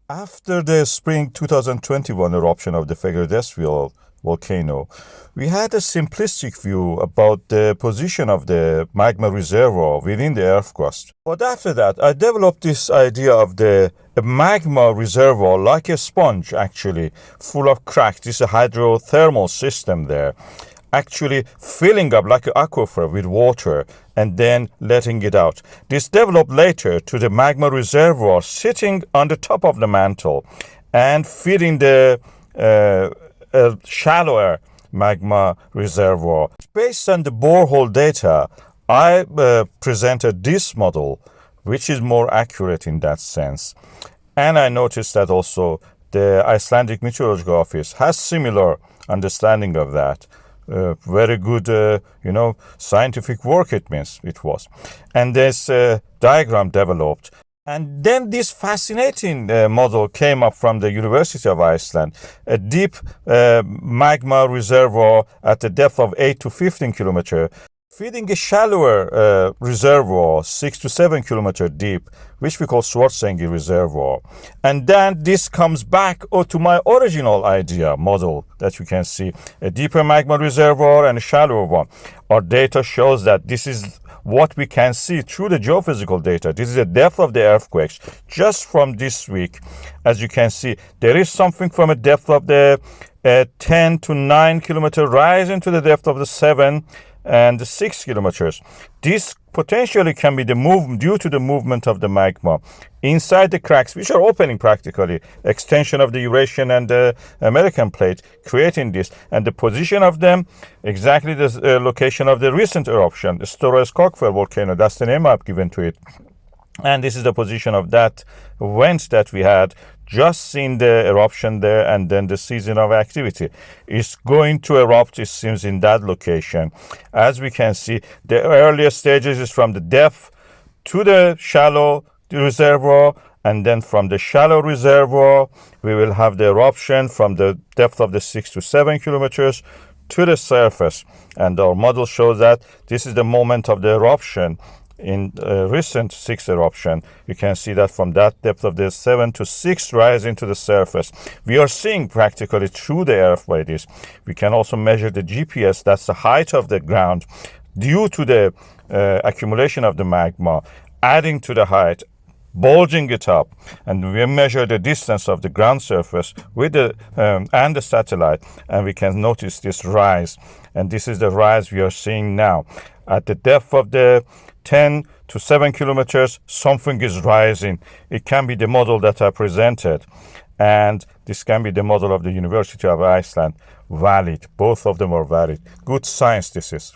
After the spring 2021 eruption of the Reservoir volcano, we had a simplistic view about the position of the magma reservoir within the earth crust. But after that, I developed this idea of the magma reservoir like a sponge, actually, full of cracks. This is a hydrothermal system there, actually filling up like an aquifer with water and then letting it out. This developed later to the magma reservoir sitting on the top of the mantle and feeding the shallower magma reservoir. Based on the borehole data, I presented this model, which is more accurate in that sense. And I noticed that also the Icelandic Meteorological Office has similar understanding of that. Very good, scientific work it was. And this diagram developed. And then this fascinating model came up from the University of Iceland, a deep magma reservoir at the depth of 8 to 15 kilometers, feeding a shallower reservoir, 6 to 7 kilometers deep, which we call Svartsengi Reservoir. And then this comes back to my original idea model that you can see, a deeper magma reservoir and a shallower one. Our data shows that this is what we can see through the geophysical data. This is the depth of the earthquakes just from this week. As you can see, there is something from a depth of the 10 to 9 kilometer rise into the depth of the 7 and the 6 kilometers. This potentially can be due to the movement of the magma inside the cracks, which are opening practically, extension of the Eurasian and the American plate, creating this, and the position of them, exactly the location of the recent eruption, the Svartsengi volcano. That's the name I've given to it. And this is the position of that vent that we had just seen the eruption there, and then the season of activity is going to erupt, it seems, in that location. As we can see, the earlier stages is from the depth to the shallow reservoir, and then from the shallow reservoir, we will have the eruption from the depth of the 6 to 7 kilometers to the surface. And our model shows that this is the moment of the eruption. In recent 6 eruption, you can see that from that depth of the 7 to 6 rising to the surface. We are seeing practically through the earth by this. We can also measure the GPS, that's the height of the ground, due to the accumulation of the magma, adding to the height, bulging it up, and we measure the distance of the ground surface with the and the satellite, and we can notice this rise. And this is the rise we are seeing now. At the depth of the 10 to 7 kilometers, something is rising. It can be the model that I presented, and this can be the model of the University of Iceland. Valid. Both of them are valid. Good science this is.